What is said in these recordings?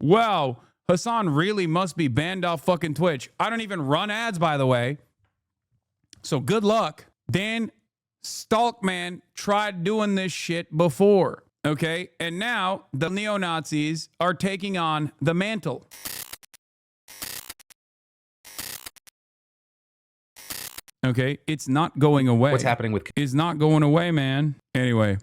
wow, Hasan really must be banned off fucking Twitch. I don't even run ads, by the way. So good luck. Dan Stalkman tried doing this shit before, okay? And now the neo-Nazis are taking on the mantle. Okay, it's not going away. What's happening with... It's not going away, man. Anyway,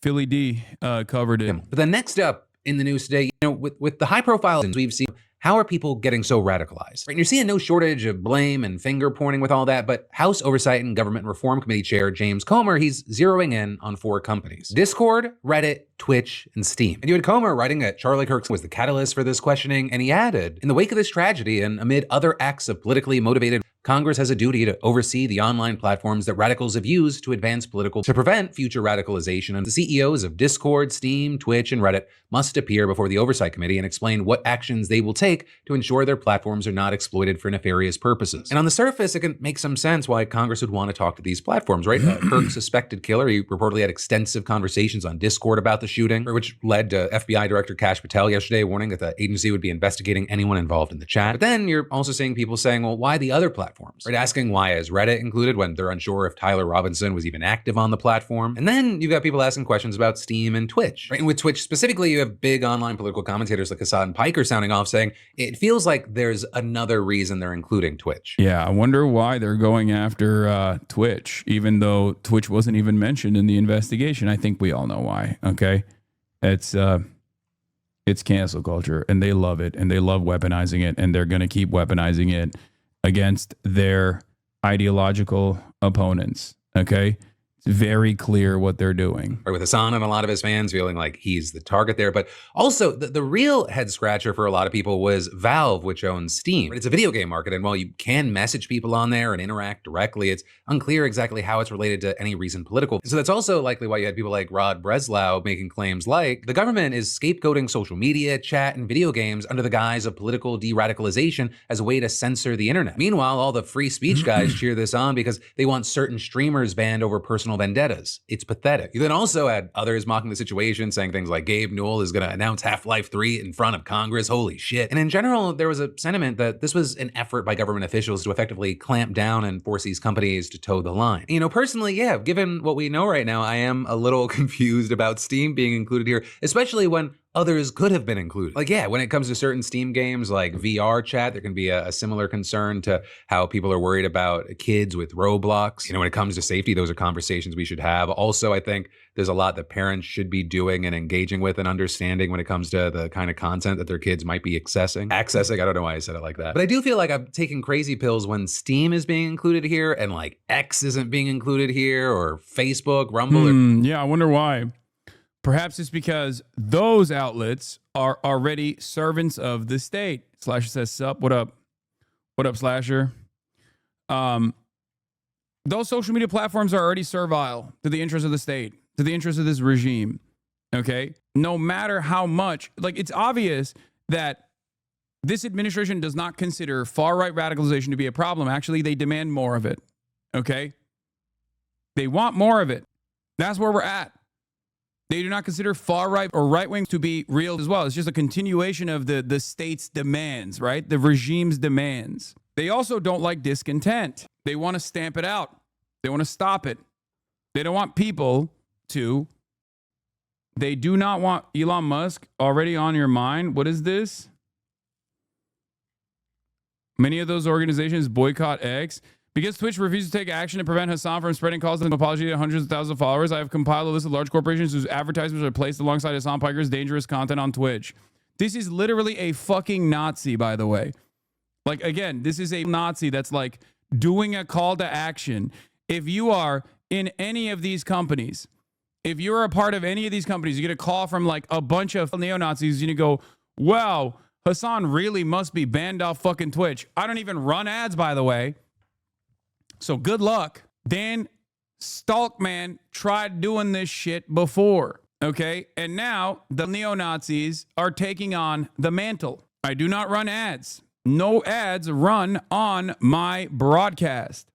Philly D covered it. But then next up in the news today, you know, with the high profile we've seen, how are people getting so radicalized? Right? And you're seeing no shortage of blame and finger pointing with all that, but House Oversight and Government Reform Committee Chair James Comer, he's zeroing in on 4 companies: Discord, Reddit, Twitch, and Steam. And you had Comer writing that Charlie Kirk was the catalyst for this questioning, and he added, in the wake of this tragedy and amid other acts of politically motivated, Congress has a duty to oversee the online platforms that radicals have used to advance to prevent future radicalization. And the CEOs of Discord, Steam, Twitch, and Reddit must appear before the Oversight Committee and explain what actions they will take to ensure their platforms are not exploited for nefarious purposes. And on the surface, it can make some sense why Congress would want to talk to these platforms, right? Kirk's suspected killer, he reportedly had extensive conversations on Discord about the shooting, which led to FBI Director Kash Patel yesterday warning that the agency would be investigating anyone involved in the chat. But then you're also seeing people saying, well, why the other platforms? Right? Asking why is Reddit included when they're unsure if Tyler Robinson was even active on the platform. And then you've got people asking questions about Steam and Twitch. Right? And with Twitch specifically, you have big online political commentators like Hasan Piker sounding off saying it feels like there's another reason they're including Twitch. Yeah, I wonder why they're going after Twitch, even though Twitch wasn't even mentioned in the investigation. I think we all know why, okay? It's cancel culture, and they love it, and they love weaponizing it, and they're going to keep weaponizing it against their ideological opponents, okay? It's very clear what they're doing. Right, with Hasan and a lot of his fans feeling like he's the target there. But also, the real head scratcher for a lot of people was Valve, which owns Steam. It's a video game market, and while you can message people on there and interact directly, it's unclear exactly how it's related to any recent political. So that's also likely why you had people like Rod Breslau making claims like the government is scapegoating social media, chat, and video games under the guise of political de-radicalization as a way to censor the internet. Meanwhile, all the free speech guys cheer this on because they want certain streamers banned over personal vendettas. It's pathetic. You then also had others mocking the situation, saying things like Gabe Newell is going to announce Half-Life 3 in front of Congress. Holy shit. And in general, there was a sentiment that this was an effort by government officials to effectively clamp down and force these companies to toe the line. You know, personally, yeah, given what we know right now, I am a little confused about Steam being included here, especially when others could have been included. Like, yeah, when it comes to certain Steam games like VR chat, there can be a similar concern to how people are worried about kids with Roblox. You know, when it comes to safety, those are conversations we should have. Also, I think there's a lot that parents should be doing and engaging with and understanding when it comes to the kind of content that their kids might be accessing. I don't know why I said it like that. But I do feel like I'm taking crazy pills when Steam is being included here and like X isn't being included here, or Facebook, Rumble. Yeah, I wonder why. Perhaps it's because those outlets are already servants of the state. Slasher says, sup, what up? What up, Slasher? Those social media platforms are already servile to the interests of the state, to the interests of this regime, okay? No matter how much, like, it's obvious that this administration does not consider far-right radicalization to be a problem. Actually, they demand more of it, okay? They want more of it. That's where we're at. They do not consider far-right or right-wing to be real as well. It's just a continuation of the state's demands, right? The regime's demands. They also don't like discontent. They want to stamp it out. They want to stop it. They don't want people to. They do not want Elon Musk already on your mind. What is this? Many of those organizations boycott X. Because Twitch refuses to take action to prevent Hasan from spreading calls and apology to hundreds of thousands of followers, I have compiled a list of large corporations whose advertisements are placed alongside Hasan Piker's dangerous content on Twitch. This is literally a fucking Nazi, by the way. Like, again, this is a Nazi that's like doing a call to action. If you are in any of these companies, if you're a part of any of these companies, you get a call from like a bunch of neo-Nazis and you go, wow, Hasan really must be banned off fucking Twitch. I don't even run ads, by the way. So good luck. Dan Stalkman tried doing this shit before, okay? And now the neo-Nazis are taking on the mantle. I do not run ads. No ads run on my broadcast.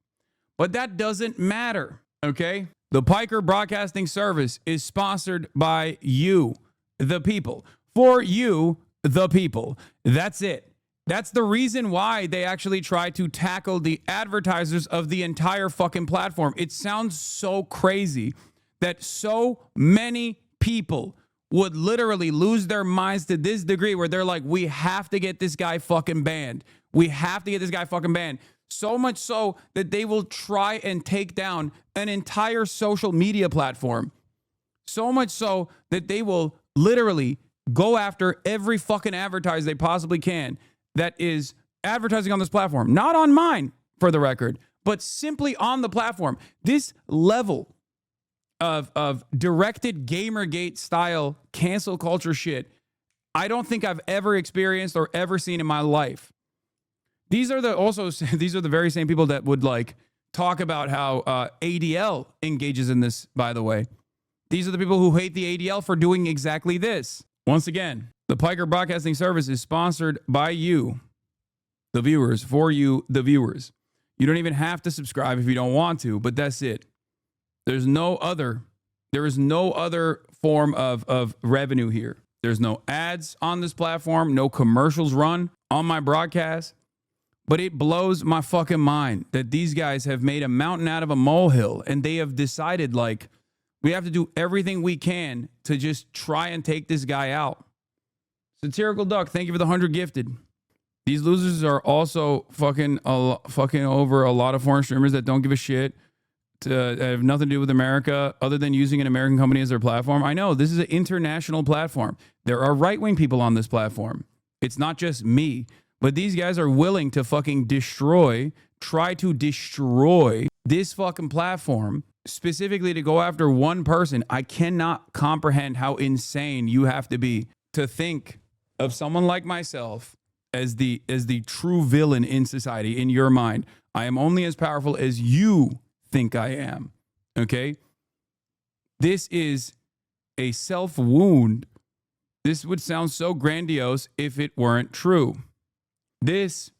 But that doesn't matter, okay? The Piker Broadcasting Service is sponsored by you, the people. For you, the people. That's it. That's the reason why they actually try to tackle the advertisers of the entire fucking platform. It sounds so crazy that so many people would literally lose their minds to this degree where they're like, we have to get this guy fucking banned. We have to get this guy fucking banned. So much so that they will try and take down an entire social media platform. So much so that they will literally go after every fucking advertiser they possibly can that is advertising on this platform. Not on mine, for the record, but simply on the platform. This level of directed Gamergate style cancel culture shit, I don't think I've ever experienced or ever seen in my life. These are the very same people that would like talk about how ADL engages in this, by the way. These are the people who hate the ADL for doing exactly this. Once again, the Piker Broadcasting Service is sponsored by you, the viewers, for you, the viewers. You don't even have to subscribe if you don't want to, but that's it. There is no other form of revenue here. There's no ads on this platform, no commercials run on my broadcast. But it blows my fucking mind that these guys have made a mountain out of a molehill and they have decided, like, we have to do everything we can to just try and take this guy out. Satirical Duck, thank you for the 100 gifted. These losers are also fucking over a lot of foreign streamers that don't give a shit, that have nothing to do with America other than using an American company as their platform. I know, this is an international platform. There are right-wing people on this platform. It's not just me. But these guys are willing to fucking try to destroy this fucking platform, specifically to go after one person. I cannot comprehend how insane you have to be to think of someone like myself as the true villain in society. In your mind, I am only as powerful as you think I am. Okay? This is a self-wound. This would sound so grandiose if it weren't true. This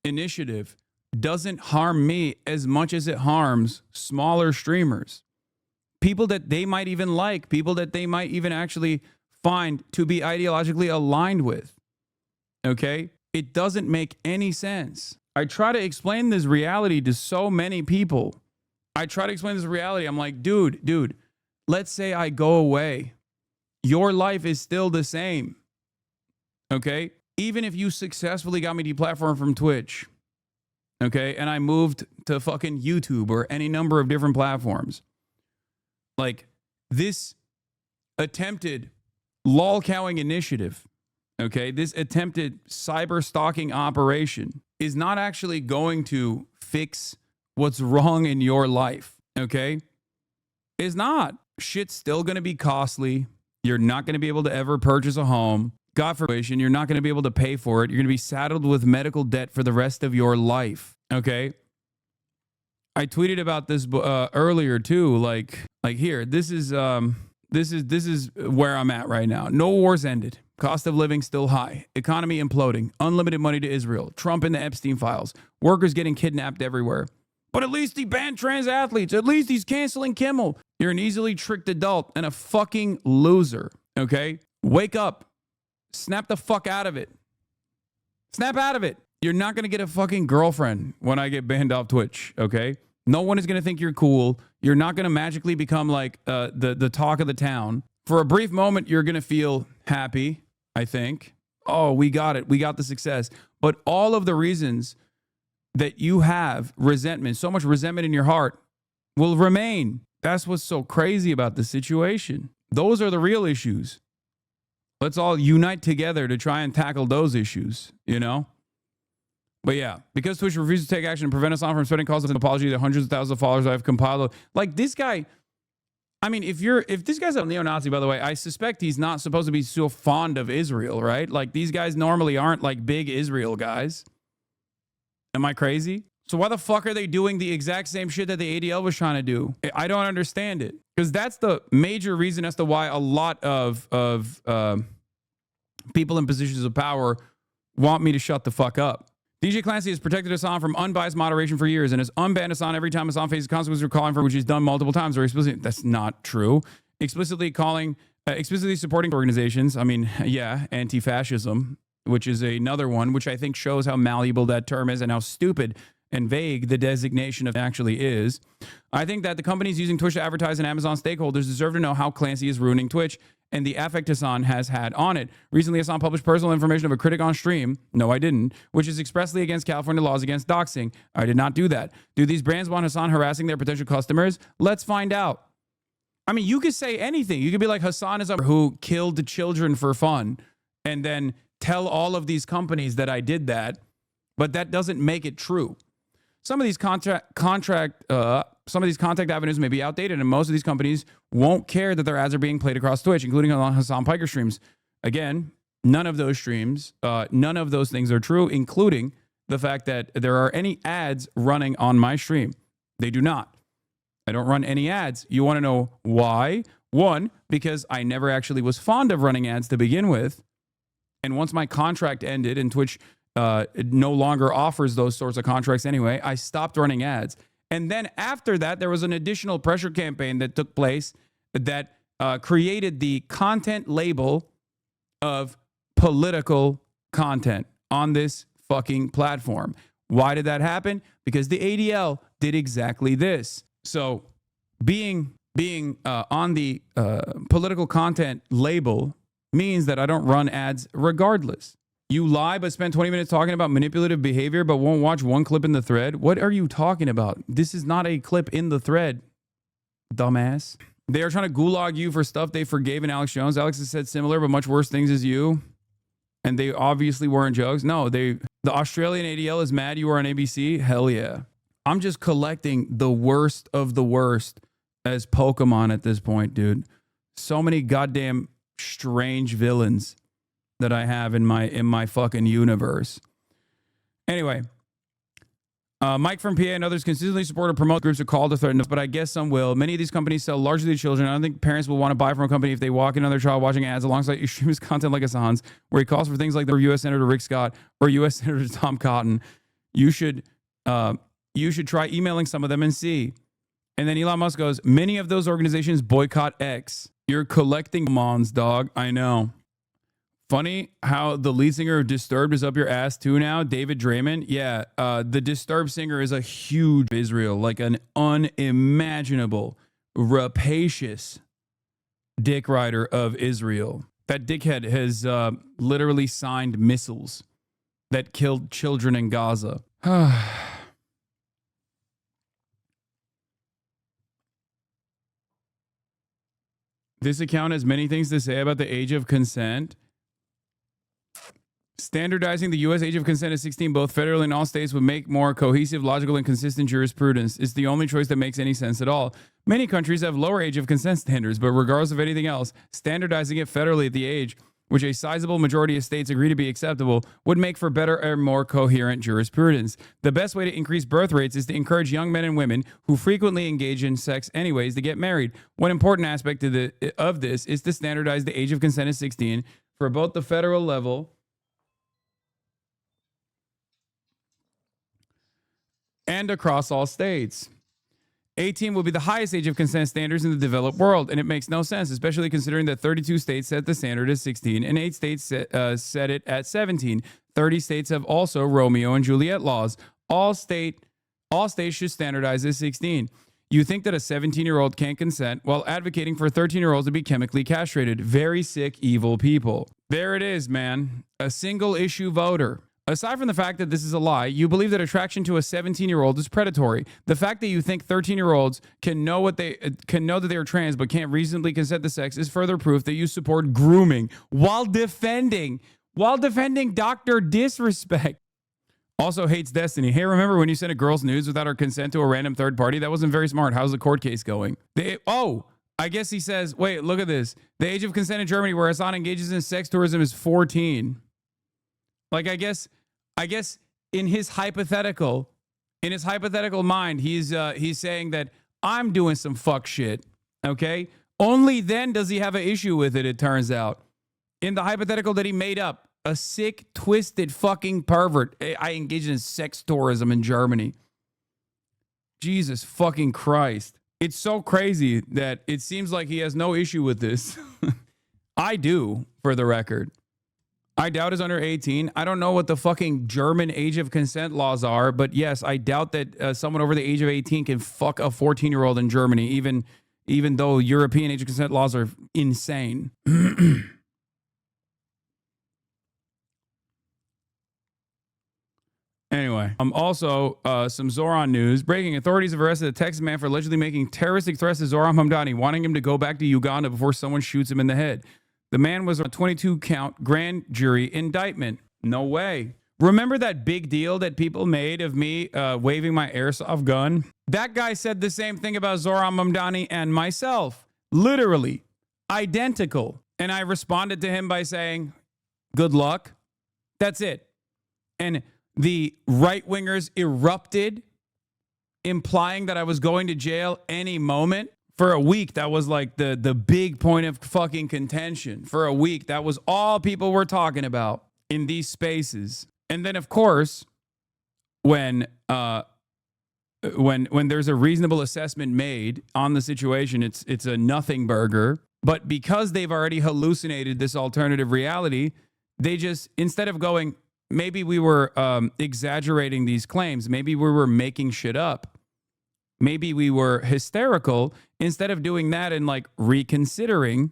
initiative doesn't harm me as much as it harms smaller streamers. People that they might even like, people that they might even actually find to be ideologically aligned with. Okay? It doesn't make any sense. I try to explain this reality to so many people. I'm like, dude, let's say I go away. Your life is still the same. Okay? Even if you successfully got me deplatformed from Twitch, okay, and I moved to fucking YouTube or any number of different platforms, like this attempted lolcowing initiative, okay, this attempted cyber stalking operation is not actually going to fix what's wrong in your life, okay? It's not. Shit's still going to be costly. You're not going to be able to ever purchase a home. God forbid, you're not going to be able to pay for it. You're going to be saddled with medical debt for the rest of your life. Okay. I tweeted about this earlier too. Like here, this is where I'm at right now. No wars ended. Cost of living still high. Economy imploding. Unlimited money to Israel. Trump in the Epstein files. Workers getting kidnapped everywhere. But at least he banned trans athletes. At least he's canceling Kimmel. You're an easily tricked adult and a fucking loser. Okay. Wake up. Snap the fuck out of it. Snap out of it. You're not going to get a fucking girlfriend when I get banned off Twitch, okay? No one is going to think you're cool. You're not going to magically become like the talk of the town. For a brief moment, you're going to feel happy, I think. Oh, we got it. We got the success. But all of the reasons that you have resentment, so much resentment in your heart, will remain. That's what's so crazy about the situation. Those are the real issues. Let's all unite together to try and tackle those issues, you know? But yeah, because Twitch refuses to take action and prevent Hasan from spreading calls of an apology to the hundreds of thousands of followers I have compiled. Like this guy, I mean, if this guy's a neo-Nazi, by the way, I suspect he's not supposed to be so fond of Israel, right? Like these guys normally aren't like big Israel guys. Am I crazy? So why the fuck are they doing the exact same shit that the ADL was trying to do? I don't understand it. Because that's the major reason as to why a lot of people in positions of power want me to shut the fuck up. DJ Clancy has protected Hasan from unbiased moderation for years and has unbanned Hasan every time Hasan faces consequences for calling for which he's done multiple times. Or explicitly, that's not true. Explicitly calling explicitly supporting organizations. I mean, yeah, anti-fascism, which is another one, which I think shows how malleable that term is and how stupid and vague the designation of actually is. I think that the companies using Twitch to advertise and Amazon stakeholders deserve to know how Clancy is ruining Twitch and the affect Hasan has had on it. Recently, Hasan published personal information of a critic on stream. No, I didn't. Which is expressly against California laws against doxing. I did not do that. Do these brands want Hasan harassing their potential customers? Let's find out. I mean, you could say anything. You could be like, Hasan is a who killed children for fun, and then tell all of these companies that I did that, but that doesn't make it true. Some of these contact avenues may be outdated, and most of these companies won't care that their ads are being played across Twitch, including on Hasan Piker streams. Again, none of those streams, none of those things are true, including the fact that there are any ads running on my stream. They do not. I don't run any ads. You want to know why? One, because I never actually was fond of running ads to begin with. And once my contract ended and Twitch no longer offers those sorts of contracts anyway, I stopped running ads. And then after that, there was an additional pressure campaign that took place that created the content label of political content on this fucking platform. Why did that happen? Because the ADL did exactly this. So being on the political content label means that I don't run ads regardless. You lie but spend 20 minutes talking about manipulative behavior but won't watch one clip in the thread? What are you talking about? This is not a clip in the thread, dumbass. They are trying to gulag you for stuff they forgave in Alex Jones. Alex has said similar but much worse things as you. And they obviously weren't jokes. No, the Australian ADL is mad you were on ABC. Hell yeah. I'm just collecting the worst of the worst as Pokemon at this point, dude. So many goddamn strange villains that I have in my fucking universe. Anyway, Mike from PA and others consistently support or promote groups that call to threaten us, but I guess some will. Many of these companies sell largely to children. I don't think parents will want to buy from a company if they walk in on their child watching ads alongside extremist content like Hasan's, where he calls for things like the U.S. Senator Rick Scott or U.S. Senator Tom Cotton. You should try emailing some of them and see. And then Elon Musk goes, many of those organizations boycott X. You're collecting mons, dog. I know. Funny how the lead singer of Disturbed is up your ass too now, David Draymond. Yeah, the Disturbed singer is a huge Israel, like an unimaginable, rapacious dick rider of Israel. That dickhead has literally signed missiles that killed children in Gaza. This account has many things to say about the age of consent. Standardizing the U.S. age of consent at 16, both federally and all states, would make more cohesive, logical, and consistent jurisprudence. It's the only choice that makes any sense at all. Many countries have lower age of consent standards, but regardless of anything else, standardizing it federally at the age which a sizable majority of states agree to be acceptable would make for better and more coherent jurisprudence. The best way to increase birth rates is to encourage young men and women who frequently engage in sex anyways to get married. One important aspect of this is to standardize the age of consent at 16 for both the federal level and across all states. 18 will be the highest age of consent standards in the developed world, and it makes no sense, especially considering that 32 states set the standard at 16 and 8 states set it at 17. 30 states have also Romeo and Juliet laws. All states should standardize at 16. You think that a 17-year-old can't consent while advocating for 13-year-olds to be chemically castrated. Very sick, evil people. There it is, man. A single-issue voter. Aside from the fact that this is a lie, you believe that attraction to a 17-year-old is predatory. The fact that you think 13-year-olds can know that they are trans but can't reasonably consent to sex is further proof that you support grooming while defending Dr. Disrespect. Also hates Destiny. Hey, remember when you sent a girl's nudes without her consent to a random third party? That wasn't very smart. How's the court case going? I guess he says, wait, look at this. The age of consent in Germany where Hasan engages in sex tourism is 14. Like, I guess in his hypothetical mind, he's saying that I'm doing some fuck shit. Okay? Only then does he have an issue with it, it turns out. In the hypothetical that he made up, a sick, twisted fucking pervert. I engaged in sex tourism in Germany. Jesus fucking Christ. It's so crazy that it seems like he has no issue with this. I do, for the record. I doubt is under 18. I don't know what the fucking German age of consent laws are, but yes, I doubt that someone over the age of 18 can fuck a 14-year-old in Germany, even though European age of consent laws are insane. Anyway, also some Zoran news. Breaking: authorities have arrested a Texas man for allegedly making terroristic threats to Zoran Hamdani, wanting him to go back to Uganda before someone shoots him in the head. The man was on a 22-count grand jury indictment. No way. Remember that big deal that people made of me waving my airsoft gun? That guy said the same thing about Zoran Hamdani and myself. Literally. Identical. And I responded to him by saying, good luck. That's it. And the right-wingers erupted, implying that I was going to jail any moment. For a week, that was like the big point of fucking contention. For a week, that was all people were talking about in these spaces. And then, of course, when there's a reasonable assessment made on the situation, it's a nothing burger. But because they've already hallucinated this alternative reality, they just, instead of going, maybe we were exaggerating these claims, maybe we were making shit up, maybe we were hysterical, instead of doing that and like reconsidering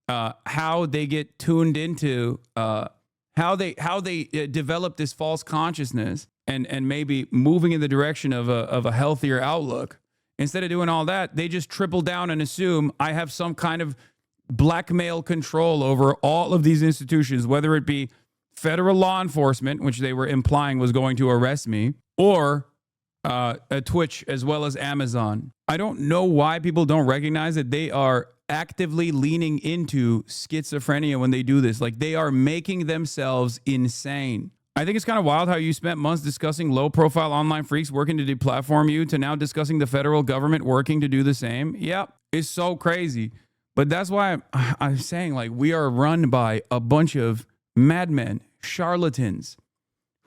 how they get tuned into how they develop this false consciousness and maybe moving in the direction of a healthier outlook. Instead of doing all that, they just triple down and assume I have some kind of blackmail control over all of these institutions, whether it be federal law enforcement, which they were implying was going to arrest me, or Twitch as well as Amazon. I don't know why people don't recognize that they are actively leaning into schizophrenia when they do this. Like, they are making themselves insane. I think it's kind of wild how you spent months discussing low-profile online freaks working to deplatform you to now discussing the federal government working to do the same. Yep, it's so crazy. But that's why I'm saying, like, we are run by a bunch of madmen, charlatans,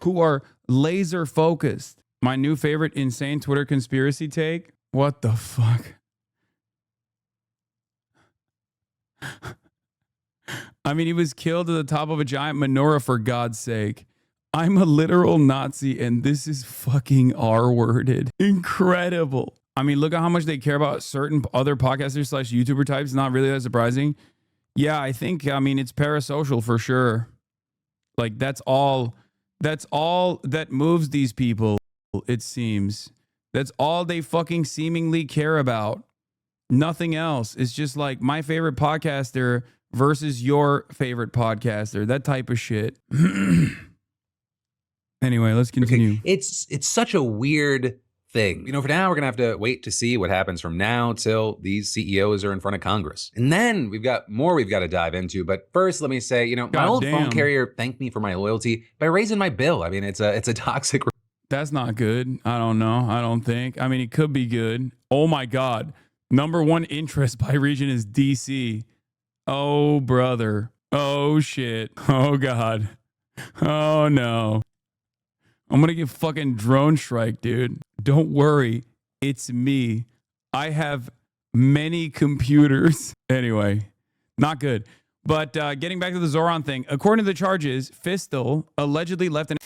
who are laser focused. My new favorite insane Twitter conspiracy take. What the fuck? I mean, he was killed at the top of a giant menorah, for God's sake. I'm a literal Nazi, and this is fucking R-worded. Incredible. I mean, look at how much they care about certain other podcasters / YouTuber types. Not really that surprising. Yeah, I think, I mean, it's Parasocial for sure. Like, that's all that moves these people, it seems. That's all they fucking seemingly care about. Nothing else. It's just like my favorite podcaster versus your favorite podcaster. That type of shit. Anyway, let's continue. Okay. It's such a weird thing. You know, for now, we're going to have to wait to see what happens from now till these CEOs are in front of Congress. And then we've got more we've got to dive into. But first, let me say, you know, my old phone carrier thanked me for my loyalty by raising my bill. I mean, it's a toxic. That's not good. I don't know. I don't think. I mean, it could be good. Oh my God. Number one interest by region is DC. Oh, brother. Oh, shit. Oh, God. Oh, no. I'm going to get fucking drone strike, dude. Don't worry. It's me. I have many computers. Anyway, not good. But getting back to the Zoran thing, according to the charges, Fistel allegedly left an